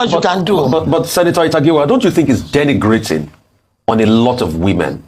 what you can do. But Senator GIWA, don't you think it's denigrating on a lot of women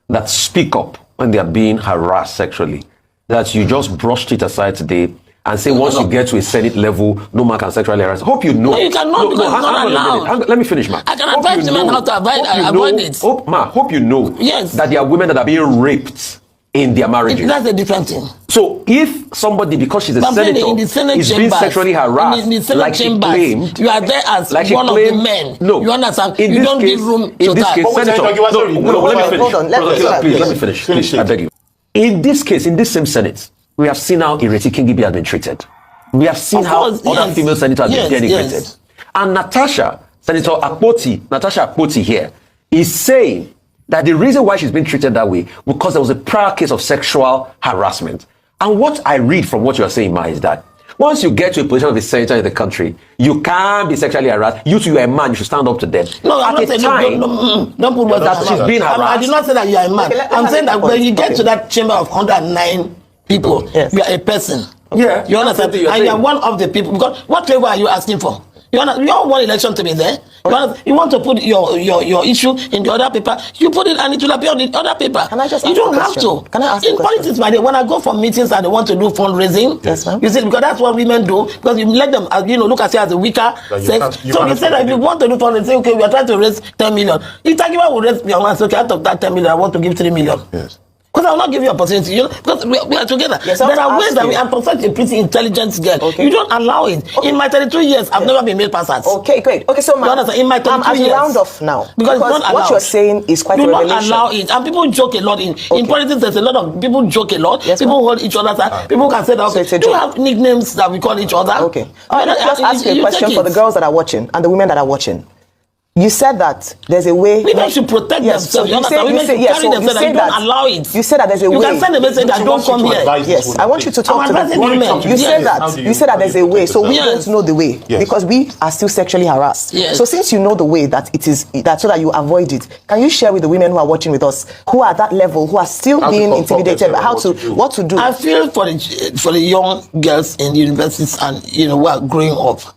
that speak up when they are being harassed sexually, that you just brushed it aside today and say once you get to a Senate level, no man can sexually harass? Hope you know. No, you cannot, because it's not allowed. Let me finish, ma. I can advise women how to avoid it. Hope you know that there are women that are being raped in their marriages. That's a different thing. So if somebody, because she's a senator, is being sexually harassed, in the Senate like she chambers, claimed, you are there as one of the men. No, you understand? You don't give room to that. Let me finish. Please, I beg you. In this case, in this same Senate, we have seen how Ireti Kingibe has been treated. We have seen how other female senators have been denigrated. And Natasha Akpoti here is saying that the reason why she's been treated that way because there was a prior case of sexual harassment. And what I read from what you're saying, Ma, is that once you get to a position of a senator in the country, you can't be sexually harassed. You are a man, you should stand up to them. No, I'm not saying don't put words that she's being harassed. I did not say that you are a man. Okay, I'm saying that when you get to that chamber of 109 people, you are a person. Yeah, you understand? And you are one of the people. Because what favor are you asking for? You don't want election to be there. You want to put your issue in the other paper. You put it and it will appear on the other paper. Can I just you don't have to. Can I ask in politics, my dear, when I go for meetings and they want to do fundraising, you see, because that's what women do. Because you let them, look at you as a weaker sex. So they say that if you want to do fundraising, say, okay, we are trying to raise 10 million. If Tagiwa will raise your man, say, okay, out of that 10 million, I want to give 3 million. Yes. Because I will not give you opportunity, because we are together. Yes, there are ways that I'm such a pretty intelligent girl. Okay. You don't allow it. Okay. In my 32 years, I've never been made passers. Okay, great. Okay, so in my 32 years, round off now. Because what you're saying is quite a revelation. Do not allow it. And people joke a lot. In politics, there's a lot of people joke a lot. Yes, people hold each other's hand. People can say that, okay, do you have nicknames that we call each other? Okay. Let's ask you a question for the girls that are watching and the women that are watching. You said that there's a way. Women should protect themselves. You understand? Women should carry themselves and don't allow it. You said that there's a way. You can send a message that don't come here. Yes, I want you to talk to them. You said that. You said that there's a way. So we don't know the way because we are still sexually harassed. So since you know the way that it is, that so that you avoid it, can you share with the women who are watching with us, who are at that level, who are still being intimidated, what to do? I feel for the young girls in the universities and who are growing up.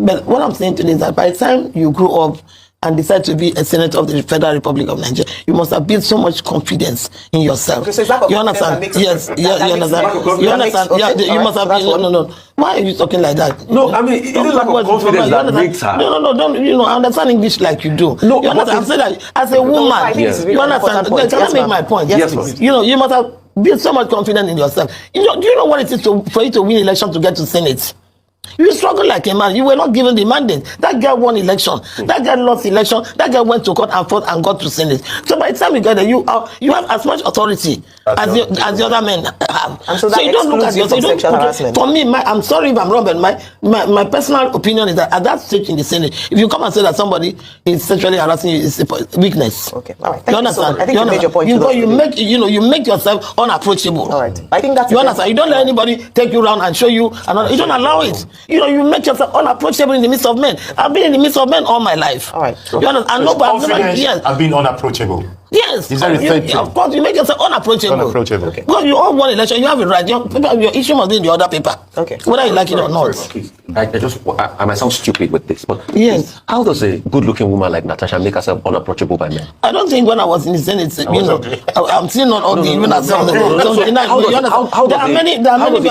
But what I'm saying today is that by the time you grow up and decide to be a senator of the Federal Republic of Nigeria, you must have built so much confidence in yourself. You understand? Yes, you understand? You understand? Yeah, you must have been. No. Why are you talking like that? No, I mean, it is lack of confidence that makes her. No, don't, understand English like you do. No, you understand? I'm saying that as a woman, you understand? Can I make my point? Yes, please. You must have built so much confidence in yourself. Do you know what it is for you to win election to get to Senate? You struggle like a man. You were not given the mandate. That girl won election. That girl lost election. That girl went to court and fought and got to Senate. So by the time you get there, you have as much authority as the other men have. And so you don't look at yourself. For me, I'm sorry if I'm wrong, but my personal opinion is that at that stage in the Senate, if you come and say that somebody is sexually harassing you, it's a weakness. Okay, all right. You understand? I think you made your point. You make yourself unapproachable. All right. I think that's. You understand? You don't let anybody take you around and show you. You don't allow it. You make yourself unapproachable in the midst of men. I've been in the midst of men all my life. All right. You understand? I've been unapproachable. Yes. Of course, you make yourself unapproachable. Okay. Because you all won election, you have a right. Your issue must be in the other paper. Okay. Whether you like it or not. I might sound stupid with this, but yes. How does a good-looking woman like Natasha make herself unapproachable by men? I don't think when I was in the Senate, I'm still not ugly, even as how does a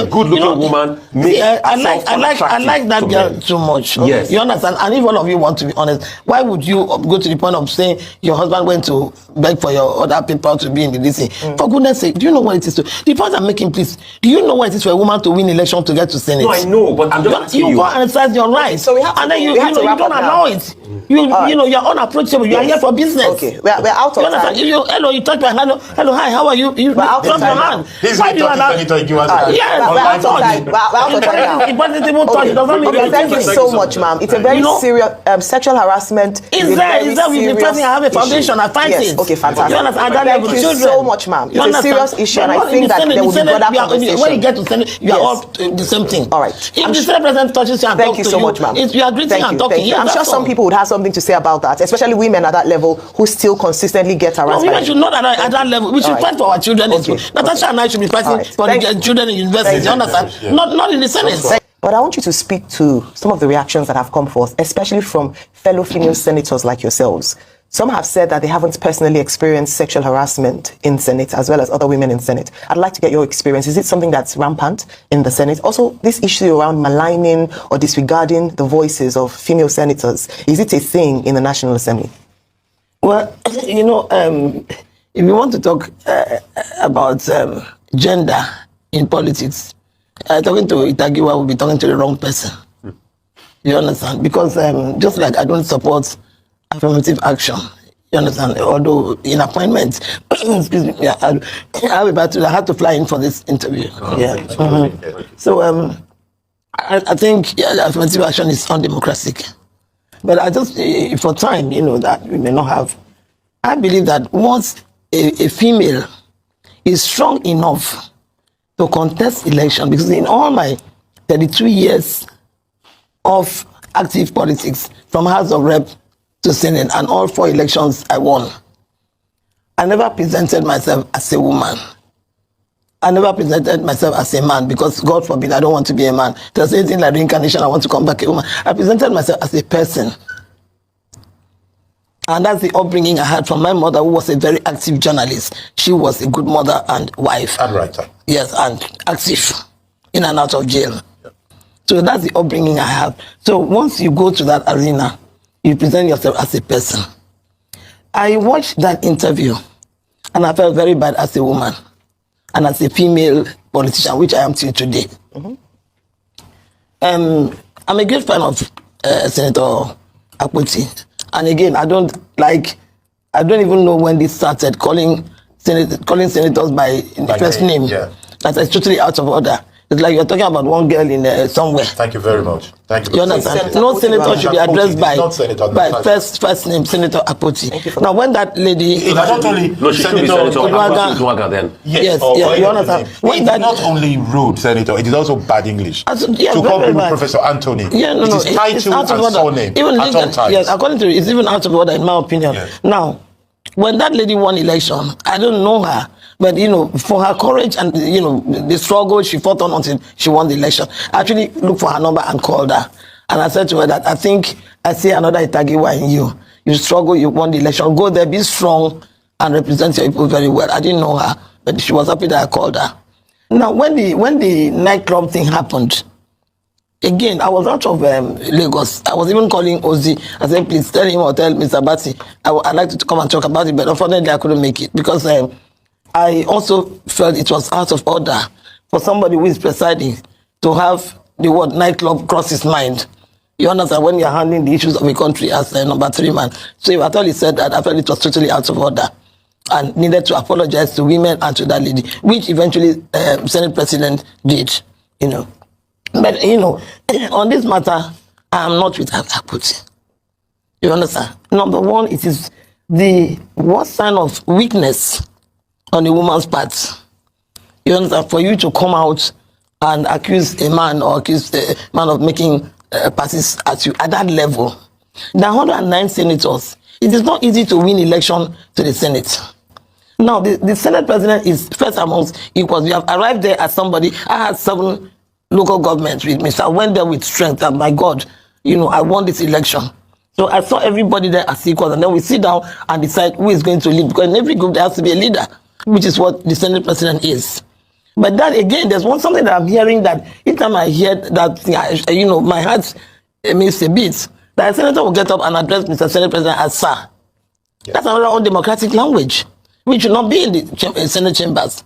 good-looking woman make I like that girl too much. Yes. You understand? And if all of you want to be honest, why would you go to the point of saying your husband went to beg for your other people to be in the DC? For goodness sake, do you know what it is to? The point I'm making, please, do you know what it is for a woman to win election to get to Senate? No, I know, but I'm just asking you. You go and exercise your rights, so we have to, and then you don't allow it. You're unapproachable. You are here for business. Okay, we're out of time. Hello, you touch my hand. Hello, hi, how are you? You drop your hand. Why do you allow? Yes, we're out of time. Thank you so much, ma'am. It's a very serious sexual harassment. Is there with the person I have a foundation? I find it. Okay, fantastic. You understand? Thank you so much, ma'am. It's a serious issue, and I think that there will be broader conversation. When you get to Senate, you are all the same thing. All right. If the Senate president touches you and talks to you, thank you so much, ma'am. You are greeting and talking. I'm sure some people would have something to say about that, especially women at that level who still consistently get harassed. Women should not at that level. We should fight for our children in school. Natasha and I should be fighting for the children in university. You understand? Not in the Senate. But I want you to speak to some of the reactions that have come forth, especially from fellow female senators like yourselves. Some have said that they haven't personally experienced sexual harassment in Senate, as well as other women in Senate. I'd like to get your experience. Is it something that's rampant in the Senate? Also, this issue around maligning or disregarding the voices of female senators, is it a thing in the National Assembly? Well, you know, if you want to talk about gender in politics, talking to GIWA will be talking to the wrong person. You understand? Because just like I don't support affirmative action, you understand? Although in appointments, excuse me, I had to fly in for this interview. So I think affirmative action is undemocratic. But I just, for time, you know, that we may not have, I believe that once a female is strong enough to contest election, because in all my 32 years of active politics, from House of Rep to Senate, and all 4 elections I won, I never presented myself as a woman. I never presented myself as a man, because God forbid, I don't want to be a man. There's anything like reincarnation, I want to come back a woman. I presented myself as a person. And that's the upbringing I had from my mother, who was a very active journalist. She was a good mother and wife. And writer. Yes, and active, in and out of jail. Yeah. So that's the upbringing I have. So once you go to that arena, you present yourself as a person. I watched that interview, and I felt very bad as a woman and as a female politician, which I am till today. I'm a great fan of Senator Akpoti. And again, I don't even know when this started, calling senators by first name. Yeah. That's totally out of order. It's like you're talking about one girl in somewhere. Thank you very much. Thank you. You understand? No senator should be addressed by first name, Senator Akpoti. Now, when that lady... not only Senator Uduaghan then. Yes, you understand? When that, not only rude, Senator, it is also bad English. Yeah, to call people Professor Anthony. Yeah, no, it is title and surname even at all times. Yes, according to it's even out of order, in my opinion. Yes. Now, when that lady won election, I don't know her. But, you know, for her courage and, you know, the struggle she fought on until she won the election, I actually looked for her number and called her. And I said to her that I think I see another Itagiwa in you. You struggle, you won the election. Go there, be strong, and represent your people very well. I didn't know her, but she was happy that I called her. Now, when the nightclub thing happened, again, I was out of Lagos. I was even calling Ozzy. I said, please tell him or tell Mr. Bati, I'd like to come and talk about it, but unfortunately I couldn't make it because... I also felt it was out of order for somebody who is presiding to have the word nightclub cross his mind. You understand, when you're handling the issues of a country as a number 3 man. So if I thought he said that, I felt it was totally out of order and needed to apologize to women and to that lady, which eventually Senate President did, you know. But, you know, on this matter, I am not with Akpoti. You understand? Number 1, it is the worst sign of weakness on a woman's part. You understand? For you to come out and accuse a man or accuse a man of making passes at you at that level. There are 109 senators. It is not easy to win election to the Senate. Now, the Senate President is first amongst equals. We have arrived there as somebody. I had 7 local governments with me. So I went there with strength. And my God, you know, I won this election. So I saw everybody there as equals. And then we sit down and decide who is going to lead. Because in every group, there has to be a leader, which is what the Senate President is. But that, again, there's something that I'm hearing that each time I hear that, you know, my heart makes a beat. That a senator will get up and address Mr. Senate President as sir. Yeah. That's another undemocratic language, which should not be in the Senate chambers.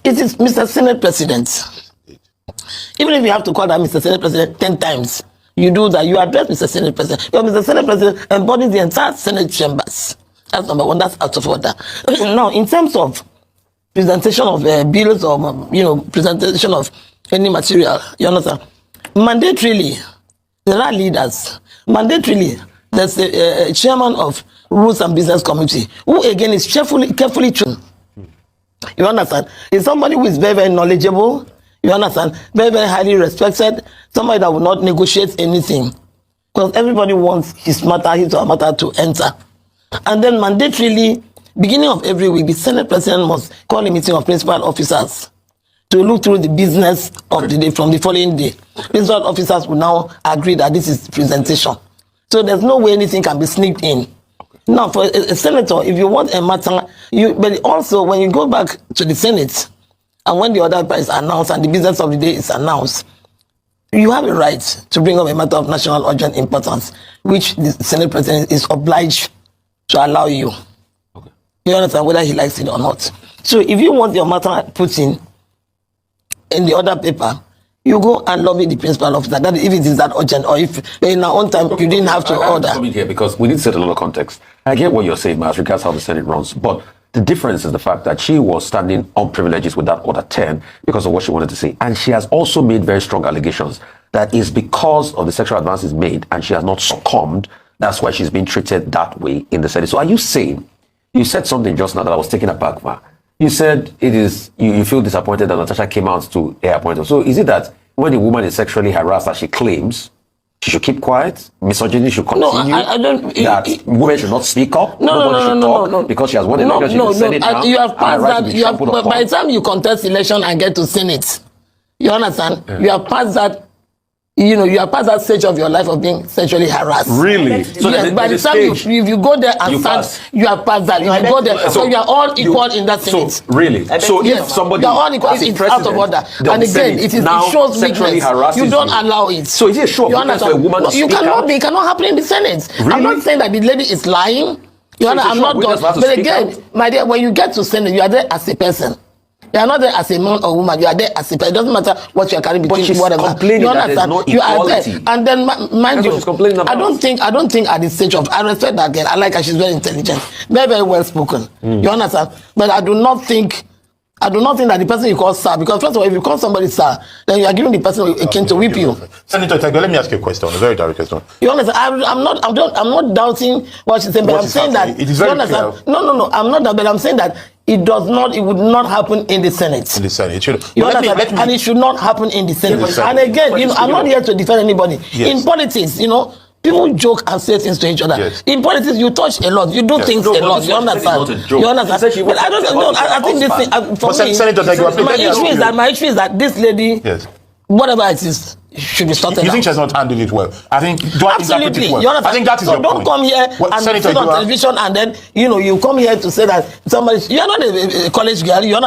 It is Mr. Senate President. Even if you have to call that Mr. Senate President 10 times, you do that, you address Mr. Senate President. Because Mr. Senate President embodies the entire Senate chambers. That's number 1. That's out of order. Now, in terms of presentation of bills or, you know, presentation of any material, you understand? Mandatorily, there are leaders. Mandatorily, there's a chairman of Rules and Business Committee, who again is carefully chosen. You understand? He's somebody who is very, very knowledgeable. You understand? Very, very highly respected. Somebody that will not negotiate anything. Because everybody wants his or her matter to enter. And then mandatorily, beginning of every week, the Senate President must call a meeting of principal officers to look through the business of the day from the following day. These officers will now agree that this is presentation. So there's no way anything can be sneaked in. Now, for a senator, if you want a matter, but also when you go back to the Senate, and when the order is announced and the business of the day is announced, you have a right to bring up a matter of national urgent importance, which the Senate President is obliged to allow you. Okay. You understand, whether he likes it or not. So if you want your matter put in the order paper, you go and lobby the principal officer. That if it is that urgent, or if in our own time you didn't have to order. I'm here because we need to set a lot of context. I get what you're saying, as regards how the Senate runs, but the difference is the fact that she was standing on privileges with that order 10 because of what she wanted to say, and she has also made very strong allegations that is because of the sexual advances made, and she has not succumbed. That's why she's being treated that way in the Senate. So, are you saying? You said something just now that I was taken aback by. You said it is you feel disappointed that Natasha came out to air appointment. So is it that when a woman is sexually harassed, as she claims, she should keep quiet? Misogyny should continue? No, I don't. That women should not speak up? No. Because she has won election, no. You have passed that. But by the time you contest election and get to Senate, you understand? Yeah. You have passed that. You know, you are past that stage of your life of being sexually harassed. Really? So yes, by the time if you go there and start, you are past that. If you go there, so you are all equal in that sense. So really? So yes, if somebody you are all equal, it's out of order. And again, it shows weakness. You don't allow it. So is it sure? You understand? A woman you cannot be. It cannot happen in the Senate. Really? I'm not saying that the lady is lying. You understand? I'm not done. But again, my dear, when you get to Senate, you are there as a person. You are not there as a man or woman. You are there as a person. It doesn't matter what you are carrying between whatever. You understand? No, you are there. And then mind you, I don't think at this stage of, I respect that girl. I like her. She's very intelligent, very, very well spoken. You understand? But I do not think that the person you call sir, because first of all, if you call somebody sir, then you are giving the person a cane to whip you. Senator Tago, let me ask you a question, a very direct question. You understand? I'm not doubting what she's saying, but I'm saying that it is very clear. No, I'm not that, but I'm saying that it would not happen in the Senate. In the Senate, it should. And it should not happen in the Senate. And again, I'm not here to defend anybody. Yes. In politics, people joke and say things to each other. Yes. In politics, you touch a lot. You do things a lot. You understand? You understand? But I don't know. I think this thing, for me, my issue is that this lady, whatever it is, should be sorted out. You think she has not handled it well? I think, absolutely. Well? I think that is your point. Don't come here and sit on television and then, you come here to say that somebody, you are not a college girl, you are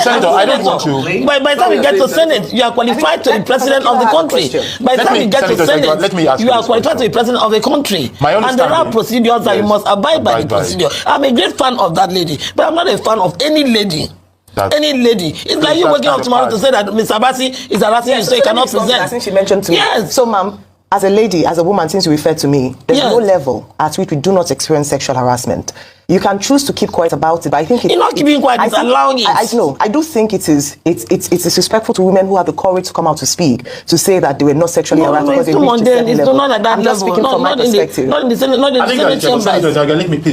Senator, I don't want to. By the time you get to Senate, you are qualified to be president of the country. By the time you get to Senate, you are qualified to be president of the country. And there are procedures that you must abide by the procedure. I'm a great fan of that lady, but I'm not a fan of any lady. Any lady. It's like you waking up tomorrow to say that Mr. Abasi is harassing you, so you cannot present. I think she mentioned to me. Yes. So, ma'am, as a lady, as a woman, since you referred to me, there's no level at which we do not experience sexual harassment. You can choose to keep quiet about it, but I think you're not keeping quiet. It's allowing it. I know. I do think it's disrespectful to women who have the courage to come out to speak, to say that they were not sexually harassed because they reached a certain level. It's not at that I'm just level. speaking from my perspective. Not in the Senate chambers.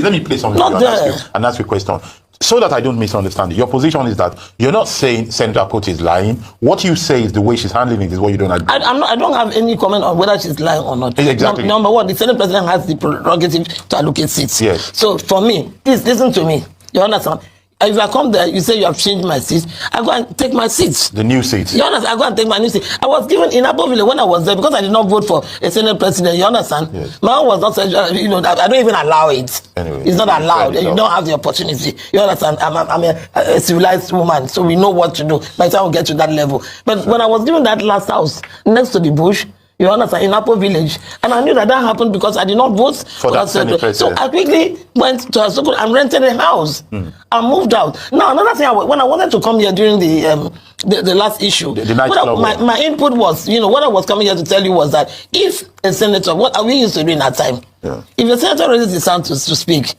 Let me play something and ask you a question. So that I don't misunderstand it. Your position is that you're not saying Senator Akoti is lying. What you say is the way she's handling it is what you don't agree. I don't have any comment on whether she's lying or not. Exactly. Number one, the Senate President has the prerogative to allocate seats. Yes. So for me, please listen to me. You understand? If I come there, you say you have changed my seat, I go and take my seat. The new seat. You understand? I go and take my new seat. I was given in Abbeville when I was there because I did not vote for a Senate President. You understand? Yes. My own was not, I don't even allow it. Anyway, it's not allowed. You don't have the opportunity. You understand? I'm a civilized woman, so we know what to do by the time we get to that level. But when I was given that last house next to the bush, you understand, in Apo village, and I knew that happened because I did not vote for that Senate President. So I quickly went to Asoko and rented a house and moved out. Now another thing, when I wanted to come here during the last issue, my input was, what I was coming here to tell you was that if a senator, what we used to do in that time, if a senator raises his hand to speak,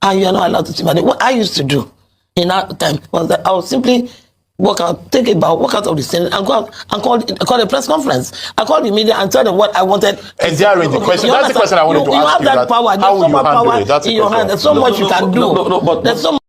and you are not allowed to speak, what I used to do in that time was that I would simply walk out, take a bow, walk out of the Senate and go out and call a press conference. I called the media and told them what I wanted. And they are in the question. That's the question I wanted to ask you. You have that power. There's so much power in your hand. There's so much you can do. But there's so